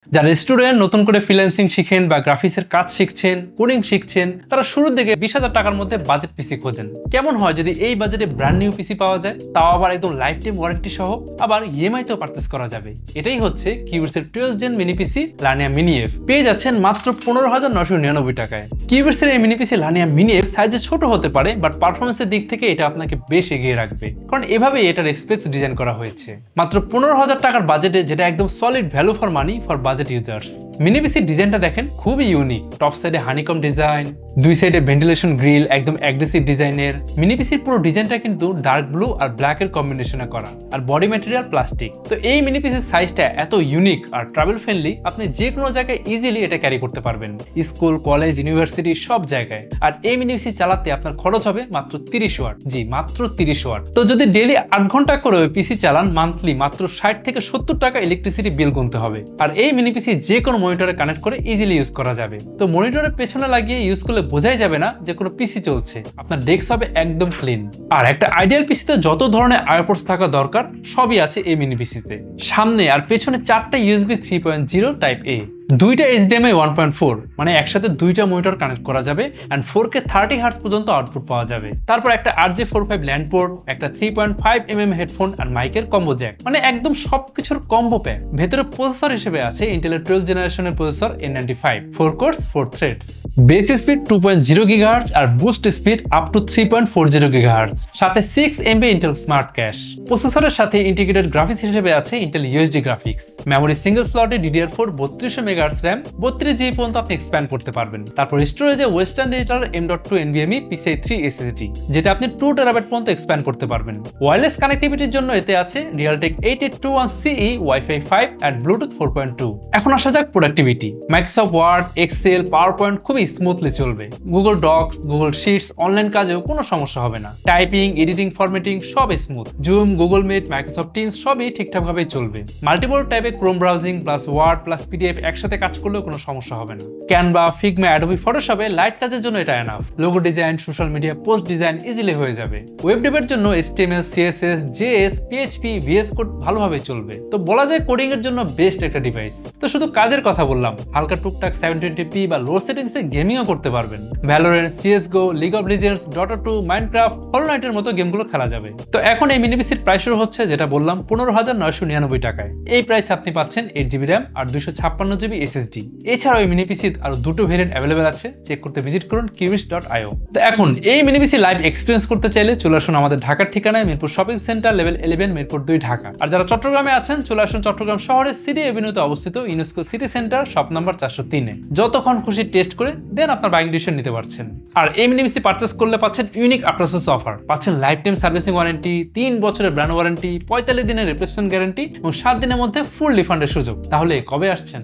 যারা স্টুডেন্ট নতুন করে ফ্রিল্যান্সিং শিখেন বা গ্রাফিক্সের কাজ শিখছেন, কোডিং শিখছেন, তারা শুরুর দিকে 20,000 টাকার মধ্যে বাজেট পিসি খোঁজেন। কেমন হয় যদি এই বাজেটে ব্র্যান্ড নিউ পিসি পাওয়া যায়, তাও আবার একদম লাইফ টাইম ওয়ারেন্টি সহ, আবার ইএমআই তেও পারচেজ করা যাবে। এটাই হচ্ছে কিউবিটসের 12th জেন মিনি পিসি লার্নিয়া মিনি এফ। পেয়ে যাচ্ছেন মাত্র 15,999 টাকায়। কিউবিটসের এই মিনি পিসি লার্নিয়া মিনি এফ সাইজে ছোট হতে পারে, বাট পারফরমেন্সের দিক থেকে এটা আপনাকে বেশ এগিয়ে রাখবে, কারণ এভাবেই এটার স্পেক্স ডিজাইন করা হয়েছে। মাত্র 15,000 টাকার বাজেটে, যেটা একদম solid value for money for budget users. Mini পিসির ডিজাইনটা দেখেন, খুবই ইউনিক। টপ সাইডে হানিকম ডিজাইন, দুই সাইডে ভেন্টিলেশন গ্রিল, একদম অ্যাগ্রেসিভ ডিজাইনের। মিনি পিসির পুরো ডিজাইনটা কিন্তু ডার্ক ব্লু আর ব্ল্যাক এর কম্বিনেশনে করা, আর বডি ম্যাটেরিয়াল প্লাস্টিক। তো এই মিনি পিসির সাইজটা এত ইউনিক আর ট্রাভেল ফ্রেন্ডলি, আপনি যে কোনো জায়গায় ইজিলি এটা ক্যারি করতে পারবেন, স্কুল, কলেজ, ইউনিভার্সিটি সব জায়গায়। আর এই মিনি পিসি চালাতে আপনার খরচ হবে মাত্র 30 ওয়াট। জি, মাত্র 30 ওয়াট। তো যদি ডেইলি 8 ঘন্টা করে ওই পিসি চালান, মান্থলি মাত্র 60 থেকে 70 টাকা ইলেকট্রিসিটি বিল গুনতে হবে। আর এই মিনি পিসি যে কোনো মনিটরে কানেক্ট করে ইজিলি ইউজ করা যাবে। তো মনিটরের পেছনে লাগিয়ে ইউজ করলে বোঝাই যাবে না যে কোনো পিসি চলছে, আপনার ডেস্ক হবে একদম ক্লিন। আর একটা আইডিয়াল পিসিতে যত ধরনের আইপোর্টস থাকা দরকার সবই আছে এই মিনি পিসিতে। সামনে আর পেছনে 4টা USB 3.0 টাইপ এ, দুইটা HDMI 1.4, মানে একসাথে দুইটা মনিটর কানেক্ট করা যাবে, এন্ড 4K 30 হার্টজ পর্যন্ত আউটপুট পাওয়া যাবে। তারপর একটা RJ45 ল্যান্ড পোর্ট, একটা 3.5mm হেডফোন আর মাইকের কম্বো জ্যাক, মানে একদম সবকিছুর কম্বো প্যাক। ভেতরে প্রসেসর হিসেবে আছে ইন্টেলের 12th জেনারেশনের processor N95, 4 cores 4 threads, base speed 2.0 GHz আর boost speed up to 3.40 GHz, সাথে 6MB ইন্টেল স্মার্ট ক্যাশ। প্রসেসরের সাথে ইন্টিগ্রেটেড গ্রাফিক্স হিসেবে আছে Intel UHD graphics. Memory single স্লটে DDR4 3200 MHz RAM, 32GB পর্যন্ত আপনি এক্সপ্যান্ড করতে পারবেন। তারপর স্টোরেজে western digital M.2 NVMe PCIe 3 SSD, যেটা আপনি 2 TB পর্যন্ত এক্সপ্যান্ড করতে পারবেন। ওয়্যারলেস কানেক্টিভিটির জন্য এতে আছে Realtek 8821CE Wi-Fi 5 and Bluetooth 4.2। এখন আসা যাক productivity. Microsoft Word, Excel, PowerPoint খুবই স্মুথলি চলবে। Google Docs, Google Sheets, online কাজেও কোনো সমস্যা হবে না। টাইপিং, এডিটিং, ফরম্যাটিং সব smooth. Zoom, Google Meet, Microsoft Teams সবই ঠিকঠাকভাবে চলবে। মাল্টিপল ট্যাবে Chrome browsing plus Word plus PDF একসাথে কাজ করলেও কোনো সমস্যা হবে না। ক্যানভা, ফিগমা, অ্যাডোবি ফটোশপে লাইট কাজের জন্য এটা enough. Logo design, social media post design easily হয়ে যাবে। ওয়েব ডেভের জন্য HTML, CSS, JS, PHP, VS code ভালোভাবে চলবে। তো বলা যায় কোডিং এর জন্য বেস্ট একটা ডিভাইস। তো শুধু কাজের কথা বললাম, হালকা টুকটাক 720p বা লো সেটিংস এ গেমিংও করতে পারবেন। Valorant, CSGO, League of Legends, Dota 2, Minecraft, হলো নাইটের মতো গেমগুলো খেলা যাবে। তো এখন এই মিনি পিসির প্রাইস শুরু হচ্ছে, যেটা বললাম, 15,999 টাকায়। এই প্রাইস আপনি পাচ্ছেন 8GB RAM আর 256GB SSD। এছাড়াও এই মিনি পিসি আরো দুটো ভেরিয়েন্ট অ্যাভেলেবেল আছে, চেক করতে ভিজিট করুন qubits.io। তো এখন এই মিনি পিসি লাইভ এক্সপিরিয়েন্স করতে চাইলে চলে আসুন আমাদের ঢাকার ঠিকানায়, Mirpur shopping centre, level 11, Mirpur 2, Dhaka. আর যারা চট্টগ্রামে আছেন, চলে আসুন চট্টগ্রাম শহরের সিটি এভিনিউতে অবস্থিত UNESCO city centre, shop number 403-এ। যতক্ষণ খুশি টেস্ট করে দেন আপনার বাইং ডিসিশন নিতে পারছেন। আর এই মিনি পিসি পারচেস করলে পাচ্ছেন ইউনিক আফটার সেলস অফার, পাচ্ছেন লাইফ টাইম সার্ভিসিং ওয়ারেন্টি, 3 বছরের ব্র্যান্ড ওয়ারেন্টি, 45 দিনের রিপ্লেসমেন্ট গ্যারান্টি এবং 7 দিনের মধ্যে ফুল রিফান্ডের সুযোগ। তাহলে কবে আসছেন?